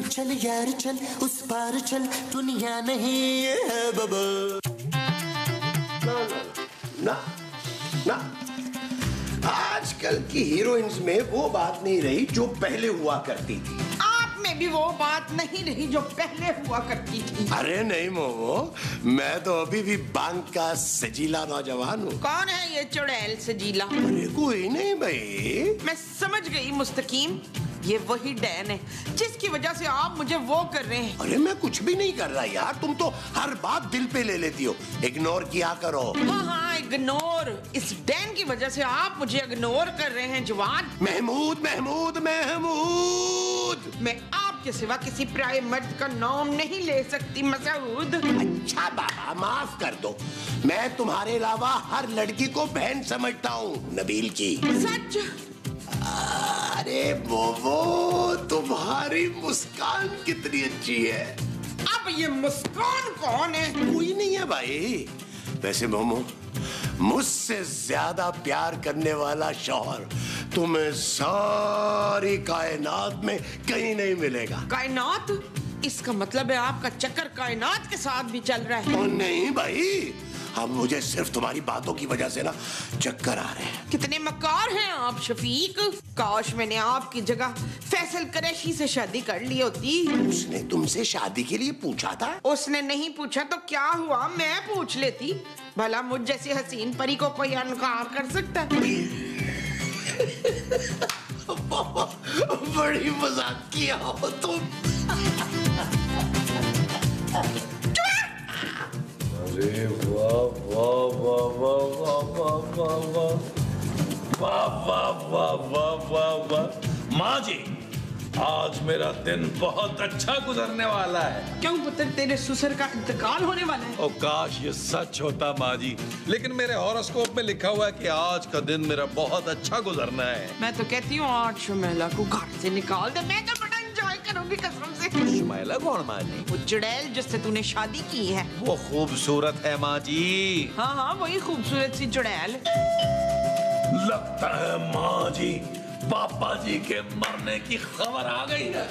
चल यार चल उस पार चल, दुनिया नहीं है बबल। ना ना, आजकल की हीरोइंस में वो बात नहीं रही जो पहले हुआ करती थी। आप में भी वो बात नहीं रही जो पहले हुआ करती थी। अरे नहीं मोमो, मैं तो अभी भी बांग का सजीला नौजवान हूँ। कौन है ये चुड़ैल सजीला? अरे कोई नहीं भाई। मैं समझ गई मुस्तकीम, ये वही डैन है जिसकी वजह से आप मुझे वो कर रहे हैं। अरे मैं कुछ भी नहीं कर रहा यार, तुम तो हर बात दिल पे ले लेती हो। इग्नोर किया करो। हाँ हाँ इग्नोर, इस डैन की वजह से आप मुझे इग्नोर कर रहे हैं जवान। महमूद महमूद महमूद, मैं आपके सिवा किसी पराये मर्द का नाम नहीं ले सकती मसूद। अच्छा बाबा माफ कर दो, मैं तुम्हारे अलावा हर लड़की को बहन समझता हूँ नबील की। सच? अरे मोमो, तुम्हारी मुस्कान कितनी अच्छी है। अब ये मुस्कान कौन है? कोई नहीं है भाई। वैसे मोमो, मुझसे ज्यादा प्यार करने वाला शौहर तुम्हें सारी कायनात में कहीं नहीं मिलेगा। कायनात? इसका मतलब है आपका चक्कर कायनात के साथ भी चल रहा है। ओ नहीं भाई, हम मुझे सिर्फ तुम्हारी बातों की वजह से ना चक्कर आ रहे हैं। कितने मक्कार हैं आप शफीक। काश मैंने आपकी जगह फैसल कुरैशी से शादी कर ली होती। उसने तुमसे शादी के लिए पूछा था? उसने नहीं पूछा तो क्या हुआ, मैं पूछ लेती। भला मुझ जैसी हसीन परी को कोई इनकार कर सकता है? बड़ी मजाक किया हो तुम। अरे वाह वाह वाह वाह वाह वाह वाह वाह वाह वाह वाह वाह वाह। माँ जी, आज मेरा दिन बहुत अच्छा गुजरने वाला है। क्यों पुत्र, तेरे ससुर का इंतकाल होने वाला है? ओ काश ये सच होता माँ जी, लेकिन मेरे हॉरोस्कोप में लिखा हुआ है कि आज का दिन मेरा बहुत अच्छा गुजरना है। मैं तो कहती हूँ आज शुमैला को घर से निकाल दे, मैं तो बड़ा एंजॉय करूंगी कसम से। शुमैला कौन माँ जी? वो चुड़ैल जिससे तूने शादी की है। वो खूबसूरत है माँ जी। हाँ हाँ वही खूबसूरत सी चुड़ैल। लगता है माँ जी पापा जी के मरने की खबर आ गई है।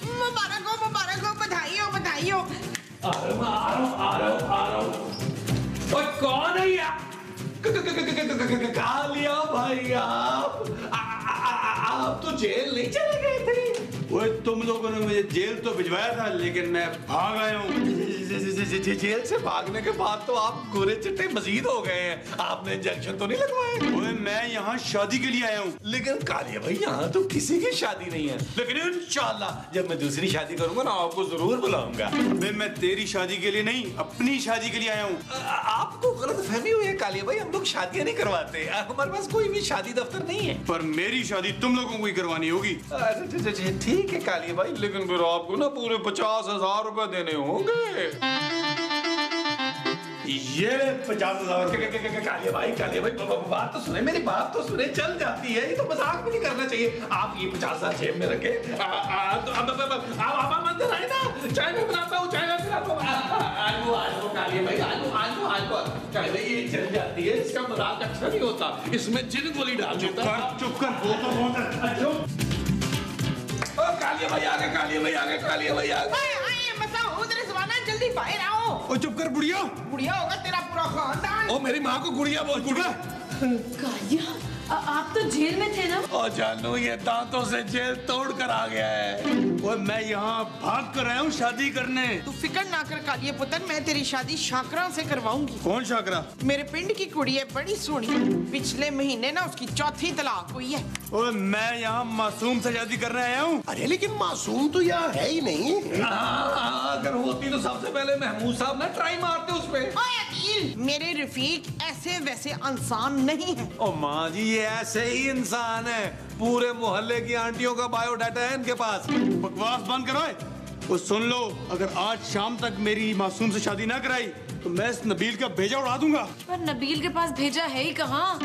मुबारक हो, बधाई हो, बधाई हो। आ रहा हूँ। ओए कौन है यार? कालिया भाई आप तो जेल नहीं चले गए थे? वो तुम लोगों ने मुझे जेल तो भिजवाया था, लेकिन मैं भाग आया हूँ। जेल से भागने के बाद तो आप गोरे चिट्टे मजीद हो गए हैं। आपने इंजेक्शन तो नहीं लगवाए? ओए मैं यहाँ शादी के लिए आया हूँ। लेकिन कालिया भाई यहाँ तो किसी की शादी नहीं है। लेकिन इंशाल्लाह जब मैं दूसरी शादी करूंगा ना आपको जरूर बुलाऊंगा। अबे मैं तेरी शादी के लिए नहीं, अपनी शादी के लिए आया हूँ। आपको गलतफहमी हुई है कालिया भाई, हम लोग शादियां नहीं करवाते। हमारे पास कोई भी शादी दफ्तर नहीं है। पर मेरी शादी तुम लोगों को ही करवानी होगी। ठीक है कालिया भाई, लेकिन फिर आपको ना पूरे 50,000 रुपए देने होंगे। ये 50,000। कालिया भाई बात तो सुने, मेरी बात तो सुने, चल जाती है। ये तो मजाक भी नहीं करना चाहिए। आप ये 50,000 जेब में रखे। आप मंदिर आए ना, चाय में बनाता हूँ, चाय में बनाता हूँ। आलू कालिया भाई, आलू चाय में ये चल जाती है। इसका मजाक अच्छा नहीं होता, इसमें जिन गोली डाल देता। चुप कर, वो तो बहुत अच्छा। कालिया भाई आ गए, कालिया भाई आ गए। जल्दी बाहर आओ। ओ चुप कर बुढ़िया। बुढ़िया होगा तेरा पूरा खानदान। ओ मेरी माँ को गुड़िया बोल। कालिया, आप तो जेल में थे ना? ओ जानू ये दांतों से जेल तोड़ कर आ गया है। ओए मैं यहाँ भाग कर आया हूँ शादी करने। तू फिक्र ना कर कालिया पुत्र, मैं तेरी शादी शाकरा से करवाऊंगी। कौन शाकरा? मेरे पिंड की कुड़ी है, बड़ी सोनी। पिछले महीने ना उसकी चौथी तलाक हुई है। ओए मैं यहाँ मासूम से शादी करने आया हूँ। अरे लेकिन मासूम तो यहाँ है ही नहीं। अगर होती तो सबसे पहले महमूद साहब ना ट्राई मारते उस पे। मेरे रफीक ऐसे वैसे इंसान नहीं है। ओ माँ जी ये ऐसे ही इंसान है। पूरे मोहल्ले की आंटियों का बायोडाटा है इनके पास। बकवास बंद करो। वो सुन लो, अगर आज शाम तक मेरी मासूम से शादी ना कराई तो मैं इस नबील का भेजा उड़ा दूंगा। पर नबील के पास भेजा है ही कहाँ?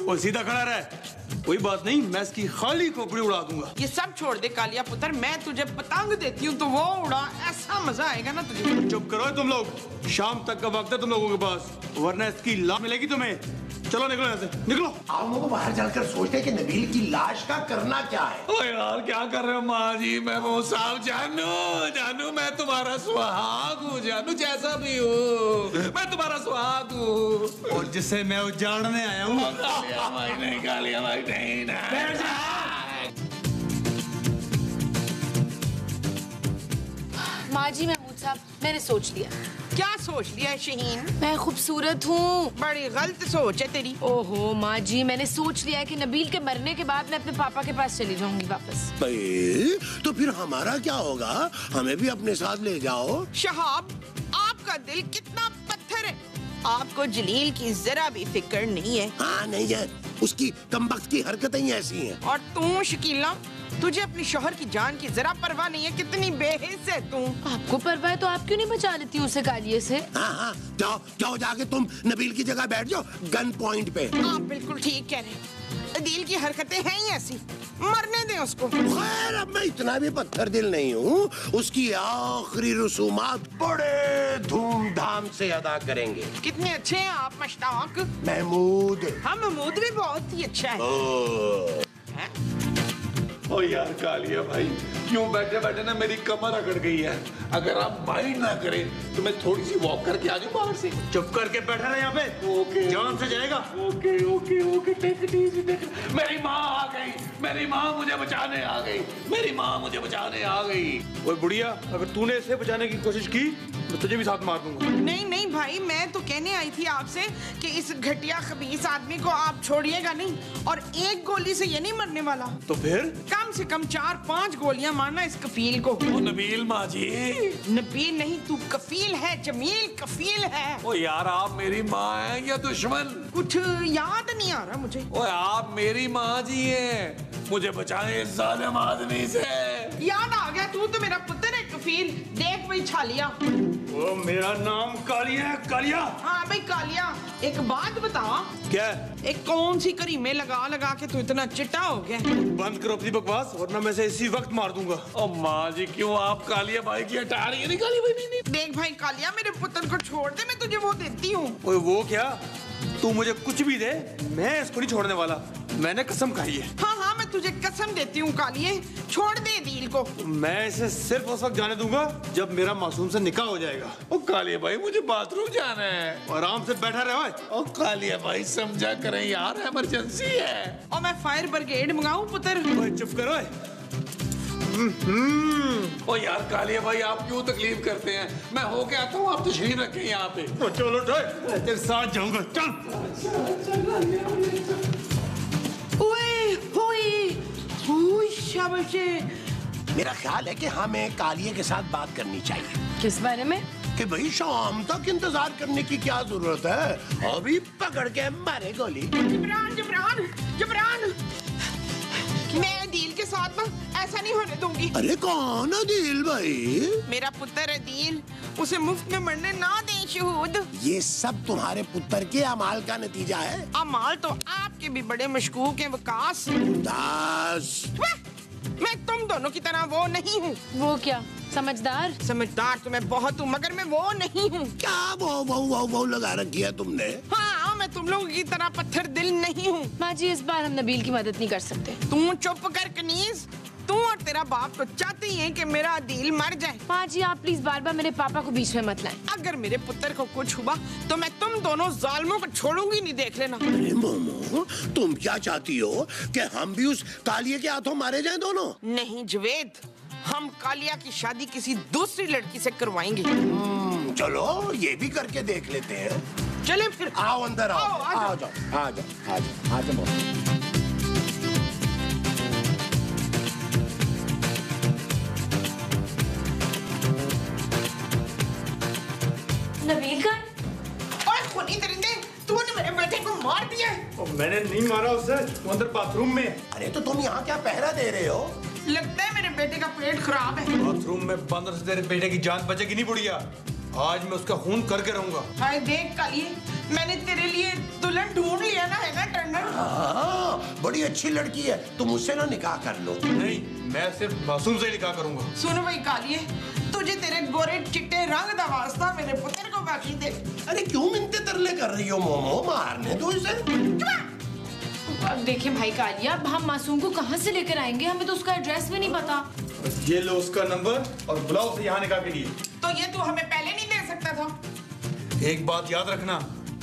वो सीधा खड़ा रहे, कोई बात नहीं, मैं इसकी खाली खोपड़ी उड़ा दूंगा। ये सब छोड़ दे कालिया पुत्र, मैं तुझे पतंग देती हूँ तो वो उड़ा, ऐसा मजा आएगा ना तुझे। चुप करो तुम लोग, शाम तक का वक्त है तुम लोगों के पास, वरना इसकी लाश मिलेगी तुम्हें। चलो निकलो यहाँ से, निकलो। आप लोगों को बाहर चलकर सोचते हैं कि नबील की लाश का करना क्या है। ओ यार क्या कर रहे हो माँ जी? मैं वो साहब जानू मैं तुम्हारा सुहाग हूँ, जानू जैसा भी हूँ मैं तुम्हारा सुहाग हूँ, और जिससे मैं उजाड़ने आया हूँ। कालिया भाई नहीं माँ जी महमूद साहब, मैंने सोच लिया। क्या सोच लिया है शहीन? मैं खूबसूरत हूँ। बड़ी गलत सोच है तेरी। ओहो माँ जी, मैंने सोच लिया है कि नबील के मरने के बाद मैं अपने पापा के पास चली जाऊंगी वापस। भाई तो फिर हमारा क्या होगा? हमें भी अपने साथ ले जाओ। शहाब, आपका दिल कितना पत्थर है, आपको जलील की जरा भी फिक्र नहीं है। हाँ नहीं है, उसकी कमबख्त की हरकतें ही ऐसी हैं। और तू शकीला, तुझे अपनी शोहर की जान की जरा परवाह नहीं है। कितनी बेहिस है तू। आपको परवाह है तो आप क्यों नहीं बचा लेती उसे कालिए से? हाँ जाओ जाओ, जाके तुम नबील की जगह बैठ जाओ गन पॉइंट पे। आप बिल्कुल ठीक कह रहे हैं, अदील की हरकतें हैं ही ऐसी, मरने दें उसको। खैर अब मैं इतना भी पत्थर दिल नहीं हूँ, उसकी आखिरी रसूमात बड़े धूमधाम से अदा करेंगे। कितने अच्छे हैं आप मशताक। महमूद। हाँ महमूद भी बहुत ही अच्छा है। ओ यार कालिया भाई, क्यों बैठे बैठे ना मेरी कमर अकड़ गई है। अगर आप माइंड ना करें तो मैं थोड़ी सी वॉक करके आ जाऊं बाहर से। चुप करके बैठा रहे यहाँ पे। ओके जान से जाएगा। Okay take it easy. मेरी माँ आ गई, मेरी माँ मुझे बचाने आ गई, मेरी माँ मुझे बचाने आ गई। ओए बुढ़िया, अगर तूने इसे बचाने की कोशिश की तो तुझे भी साथ मार दूंगा। नहीं नहीं भाई, मैं तो कहने आई थी आपसे कि इस घटिया खबीस आदमी को आप छोड़िएगा नहीं, और एक गोली से ये नहीं मरने वाला। तो फिर कम से कम 4-5 गोलियां मारना इस कफील को। ओ नबील माँ जी। नबील नहीं, तू कफील है, जमील कफील है। ओ यार आप मेरी माँ हैं या दुश्मन? कुछ याद नहीं आ रहा मुझे। ओ आप मेरी माँ जी हैं, मुझे बचाएं इस जालिम आदमी से। याद आ गया, तू तो मेरा पुत्र है कफील। देख भाई छालिया। ओ मेरा नाम कालिया है, कालिया। हाँ भाई कालिया, एक बात बता। क्या? एक कौन सी करीमे लगा लगा के तू इतना चिट्टा हो गया? बंद करो अपनी बकवास, वरना मैं इसे इसी वक्त मार दूंगा। ओ माँ जी, क्यों आप कालिया भाई की हटा रही है? नहीं कालिया भाई नहीं। देख भाई कालिया, मेरे पुत्र को छोड़ दे, मैं तुझे वो देती हूँ। ओए वो क्या? तू मुझे कुछ भी दे, मैं इसको नहीं छोड़ने वाला। मैंने कसम खाई है। हाँ हाँ, मैं तुझे कसम देती हूँ कालिए, छोड़ दे दिल को। मैं इसे सिर्फ उस वक्त जाने दूंगा जब मेरा मासूम से निकाह हो जाएगा। ओ कालिया भाई, मुझे बाथरूम जाना है। आराम से बैठा रहे। ओ कालिया भाई समझा करें यार, इमरजेंसी है। और मैं फायर ब्रिगेड मंगाऊं पुत्र? ओए चुप करो। ओ यार कालिया भाई, आप क्यों तकलीफ करते हैं? मैं होके आता हूँ, आप तशरीफ रखें यहाँ पे। चलो तेरे साथ जाऊंगा, चल। शाबाश। मेरा ख्याल है कि हमें कालिए के साथ बात करनी चाहिए। किस बारे में? कि भाई शाम तक इंतजार करने की क्या जरूरत है, अभी पकड़ के मारे गोली। जबरान जबरान जबरान, मैं दिल के साथ ना ऐसा नहीं होने दूंगी। अरे कौन अदील भाई? मेरा पुत्र अदील, उसे मुफ्त में मरने ना दे शहूद। ये सब तुम्हारे पुत्र के अमाल का नतीजा है। अमाल तो आपके भी बड़े मशकूक हैं वकास। दास, मैं तुम दोनों की तरह वो नहीं हूँ। वो क्या? समझदार? समझदार तो मैं बहुत हूँ, मगर मैं वो नहीं हूँ। क्या वो लगा रखी है तुमने? हाँ, मैं तुम लोगों की तरह पत्थर दिल नहीं हूँ। माँ जी, इस बार हम नबील की मदद नहीं कर सकते। तू चुप कर कनीज। तू और तेरा बाप तो चाहते ही हैं कि मेरा दिल मर जाए। माँ जी, आप प्लीज बार बार मेरे पापा को बीच में मत लाएं। अगर मेरे पुत्र को कुछ हुआ तो मैं तुम दोनों जालिमों को छोड़ूंगी नहीं, देख लेना। अरे मोमो, तुम क्या चाहती हो कि हम भी उस कालिए के हाथों मारे जाएं दोनों? नहीं जवेद, हम कालिया की शादी किसी दूसरी लड़की से करवाएंगे। चलो ये भी करके देख लेते हैं। चले फिर। आओ अंदर आओ, आओ, आ आ जाओ। नबील का? ओए खूनी दरिंदे, तूने मेरे बेटे को मार दिया। मैंने नहीं मारा उसे, वो अंदर बाथरूम में। अरे तो तुम यहाँ क्या पहरा दे रहे हो? लगता है मेरे बेटे का पेट खराब है। बाथरूम में बंद से तेरे बेटे की जान बचेगी नहीं बुढ़िया। आज मैं उसका खून करके रहूंगा। हाय देख कालिए, मैंने तेरे लिए दुल्हन ढूंढ लिया ना, है ना टंडन? हाँ, बड़ी अच्छी लड़की है, तुम उससे ना निकाह कर लो। नहीं, मैं सिर्फ मासूम से ही निकाह करूंगा। सुनो भाई कालिए, तुझे तेरे गोरे चिट्टे रंग दा वास्ता मेरे पुत्र को बाकी दे। अरे क्यों मिन्नते तरले कर रही हो मोमो, मारने दो इसे। अब देखिए भाई कालिया, अब हम मासूम को कहाँ से लेकर आएंगे? हमें तो उसका एड्रेस भी नहीं पता। ये लो उसका नंबर और बुलाओ उसे यहाँ निकाह के लिए। तो ये तू हमें पहले नहीं दे सकता था? एक बात याद रखना,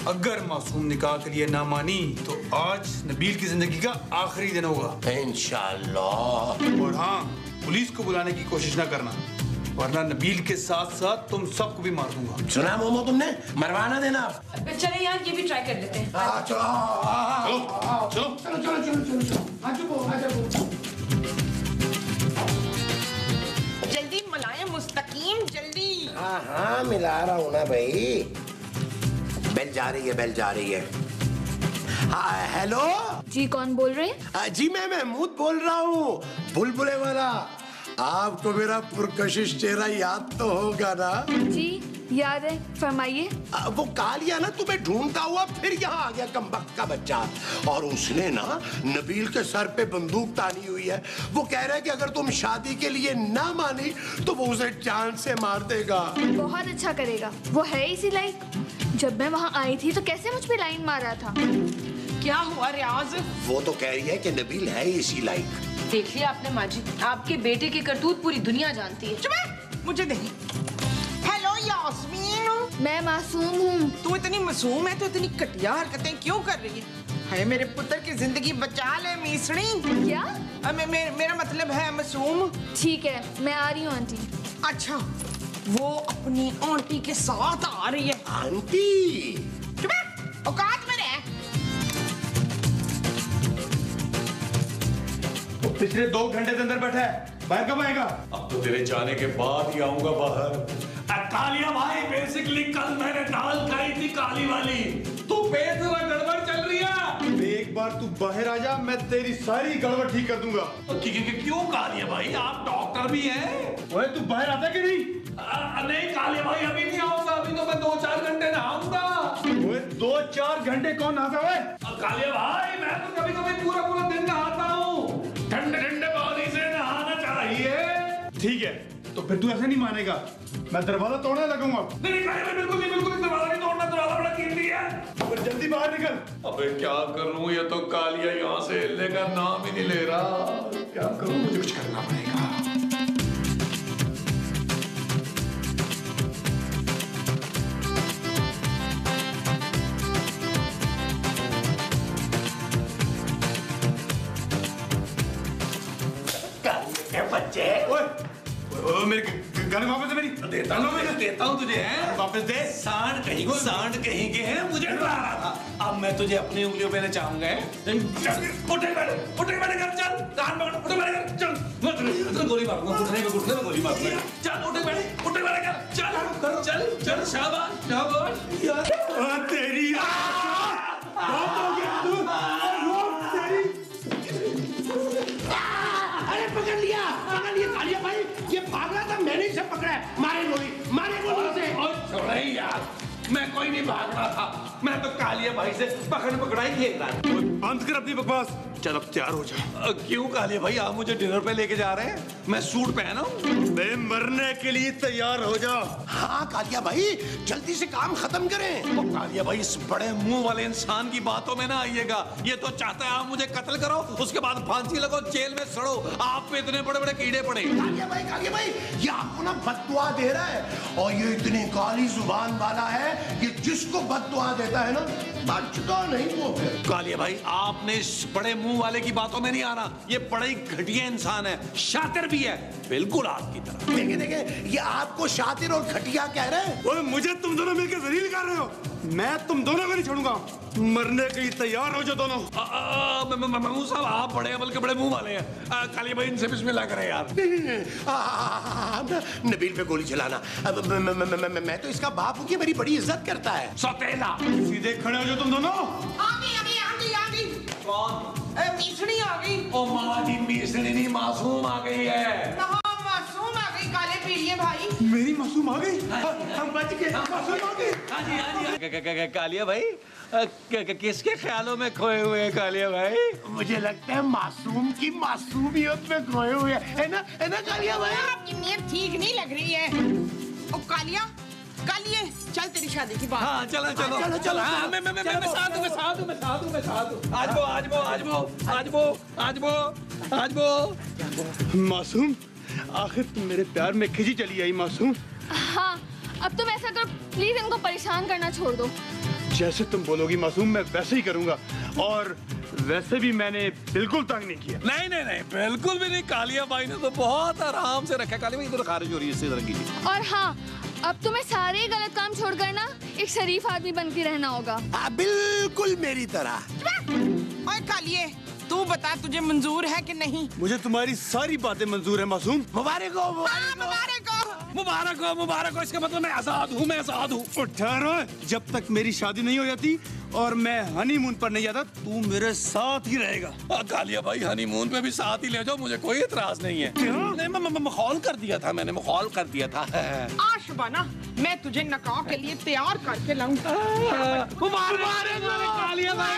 अगर मासूम निकाह के लिए ना मानी तो आज नबील की जिंदगी का आखिरी दिन होगा इंशाल्लाह। और हाँ, पुलिस को बुलाने की कोशिश ना करना, वरना नबील के साथ साथ तुम सबको भी मार दूंगा। सुना मोमो तुमने, मरवाना देना। चले यार, ये भी ट्राई कर लेते हैं। चलो चलो चलो चलो चलो चलो, आ जाओ। जल्दी मलाए मुस्तकीम, जल्दी। हाँ मिला रहा हूँ ना भाई। बेल जा रही है, बेल जा रही है। हाँ हेलो जी, कौन बोल रहे हैं? जी मैं महमूद बोल रहा हूँ, बुलबुले वाला। आपको मेरा पुरकशिश चेहरा याद तो होगा ना? जी याद है, फरमाइए। वो कालिया ना तुम्हें ढूंढता हुआ फिर यहाँ आ गया, कमबख्त का बच्चा। और उसने ना नबील के सर पे बंदूक तानी हुई है। वो कह रहा है कि अगर तुम शादी के लिए ना मानी तो वो उसे जान से मार देगा। बहुत अच्छा करेगा, वो है इसी लाइक। जब मैं वहाँ आई थी तो कैसे मुझ पे लाइन मार रहा था। क्या हुआ रियाज? वो तो कह रही है कि नबील है इसी लाइक। देख लिया आपने माँ जी, आपके बेटे की करतूत पूरी दुनिया जानती है। चुप है, मुझे दे। हेलो यास्मीन। मैं मासूम हूँ। तू इतनी मासूम है तो इतनी घटिया हरकतें क्यों कर रही है? हाय मेरे पुत्र की जिंदगी बचा ले मीसड़ी। क्या? मेरा मतलब है मासूम। ठीक है, मैं आ रही हूँ आंटी। अच्छा, वो अपनी आंटी के साथ आ रही है। आंटी चुप है, औकात में रह। वो पिछले 2 घंटे से अंदर बैठा है, बाहर कब आएगा? अब तो तेरे जाने के बाद ही आऊंगा बाहर। कालिया भाई, बेसिकली कल मैंने दाल खाई थी काली वाली, तो पेट जरा गड़बड़ चल रही है। एक बार तू बाहर आ जा, मैं तेरी सारी गड़बड़ ठीक कर दूंगा। क्यों कालिया भाई, आप डॉक्टर भी हैं? ओए तू बाहर आता कि नहीं? नहीं कालिया भाई, अभी नहीं आऊंगा, अभी तो मैं 2-4 घंटे नहाऊंगा। ओए 2-4 घंटे कौन नहाता है? कालिया भाई, मैं तो कभी-कभी पूरा दिन नहाता हूँ। ठंडे पानी से नहाना चाहिए। ठीक है, तो फिर तू ऐसे नहीं मानेगा, मैं दरवाजा तोड़ने लगूंगा। नहीं कालिया भाई, बिल्कुल नहीं, दरवाजा नहीं तोड़ना, दरवाजा बड़ा कीमती है। फिर जल्दी बाहर निकल। अबे क्या करूं, ये तो कालिया यहाँ से हिलने का नाम ही नहीं ले रहा। क्या करूं, मुझे कुछ करना पड़ेगा। बच्चे, ओए मेरे गाड़ी वापस दे मेरी। देता हूँ तुझे, हैं? वापस दे। सांड कहीं के हैं, मुझे डरा रहा था। अब मैं तुझे अपनी उंगलियों पे नचाऊंगा। उठे बैठे कर, चल कान पकड़, उठे बैठे कर, चल। मैं गोली मारूंगा, घुटने में गोली मारूंगा। चल उठे बैठे कर, चल शाबाश यार तेरी बहुत हो गया तू। अरे पकड़ लिया कालिया भाई, ये भाग रहा था, मैंने इसे पकड़ा है। मारे गोली से। छोड़ा ही यार, मैं कोई नहीं भाग रहा था, मैं तो कालिया भाई से पकड़ाई खेल रहा था। बंद कर अपनी बकवास, चल अब तैयार हो जा। क्यों कालिया भाई, आप मुझे डिनर पे लेके जा रहे हैं? मैं सूट पहना हूँ। मैं मरने के लिए तैयार हो जा। हाँ कालिया भाई, जल्दी से काम खत्म करें। तो कालिया भाई, इस बड़े मुंह वाले इंसान की बातों में ना आइएगा। ये तो चाहता है आप मुझे कत्ल करो, उसके बाद फांसी लगो, जेल में सड़ो। आप पे इतने बड़े कीड़े पड़े। कालिया भाई, ये आपको ना बद्दुआ दे रहा है, और ये इतनी काली जुबान वाला है कि जिसको बद्दुआ देता है ना, बचता नहीं वो। कालिया भाई, आपने इस बड़े मुंह वाले की बातों में नहीं आना। ये बड़ा ही घटिया इंसान है, शातिर भी है, बिल्कुल आपकी तरह। देखे, ये आपको शातिर और घटिया कह रहे हैं। ओए मुझे तुम दोनों मिलकर जलील कर रहे हो। मैं तुम दोनों को नहीं छोड़ूंगा, मरने के लिए तैयार हो जो दोनों। महमूद साहब, आप बड़े अमल के बड़े मुंह वाले हैं। कालिया भाई, इनसे बिस्मिल्लाह करें यार। नबील पे गोली चलाना, मैं तो इसका बाप हूँ कि मेरी बड़ी इज्जत करता है। सौतेला, सीधे खड़े हो जो तुम दोनों। आ गई। कौन? मीसड़ी आ गई। ओ माँ जी, मीसड़ी नहीं, मासूम आ गई है। मासूम आ गई, काले पीलिए भाई। मेरी मासूम आ गई। हम बच गए, मासूम आ गई। कालिया भाई किसके ख्यालों में खोए हुए हैं कालिया भाई? मुझे लगता है मासूम की मासूमियत में खोए हुए है ना कालिया भाई? आपकी नीयत ठीक नहीं लग रही है। ओ कालिया, कालिए चल तेरी शादी की बात। हाँ चलो चलो चलो चलो। हाँ मैं साथ हूँ। आज वो मासूम, आखिर तुम मेरे प्यार में खिंची चली आई मासूम। हाँ, अब तुम ऐसा करो, प्लीज इनको परेशान करना छोड़ दो। जैसे तुम बोलोगी मासूम, मैं वैसे ही करूंगा। और वैसे भी मैंने बिल्कुल तंग नहीं किया। नहीं बिल्कुल भी नहीं। कालिया भाई ने तो बहुत आराम से रखा। कालिया भाई इधर खारिज हो रही है इससे रंगी। और हाँ, अब तुम्हें सारे गलत काम छोड़कर ना एक शरीफ आदमी बन के रहना होगा। बिल्कुल मेरी तरह। ओए कालिए, तू बता तुझे मंजूर है कि नहीं? मुझे तुम्हारी सारी बातें मंजूर है मासूम। मुबारक हो। मुबारक हो। इसका मतलब मैं आजाद हूँ। ठहरो, जब तक मेरी शादी नहीं हो जाती और मैं हनीमून पर नहीं जाता, तू मेरे साथ ही रहेगा। कालिया भाई हनीमून पे भी साथ ही ले जाओ, मुझे कोई एतराज नहीं है। नहीं मैं मखौल कर दिया था। आज सुबह ना मैं तुझे निकाह के लिए तैयार करके लाऊंगा। मुबारक कालिया भाई।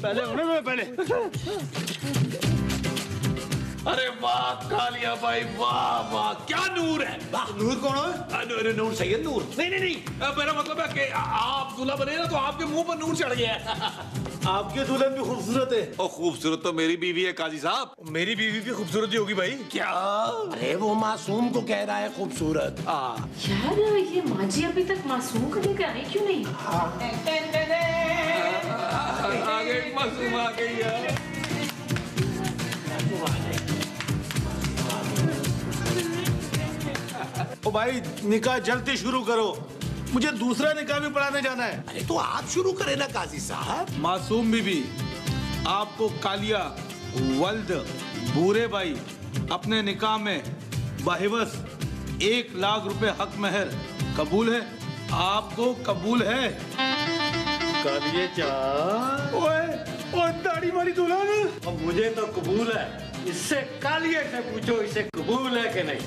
पहले अरे वाह कालिया भाई, वाह क्या नूर है। नूर कौन है? नूर सैयद नूर। नहीं मेरा मतलब है कि आप दूल्हा बने ना तो आपके मुंह पर नूर चढ़ गया है। आपके दुल्हन भी खूबसूरत है। और खूबसूरत तो मेरी बीवी है काजी साहब। मेरी बीवी भी खूबसूरत ही होगी भाई। क्या? अरे वो मासूम को कह रहा है खूबसूरत। यार ये माँ जी अभी तक मासूम को लेकर आए क्यों नहीं? आगे मासूम आ गई है। ओ भाई, निकाह जल्दी शुरू करो, मुझे दूसरा निकाह भी पढ़ाने जाना है। अरे तो आप शुरू करें ना काजी साहब। मासूम बीबी, आपको कालिया वल्द बूरे भाई अपने निकाह में बाहिवस 1 लाख रुपए हक महर कबूल है? आपको कबूल है? कालिए ओए दाढ़ी वाली दुल्हन, अब मुझे तो कबूल है। इससे कालिए से पूछो, इसे कबूल है कि नहीं?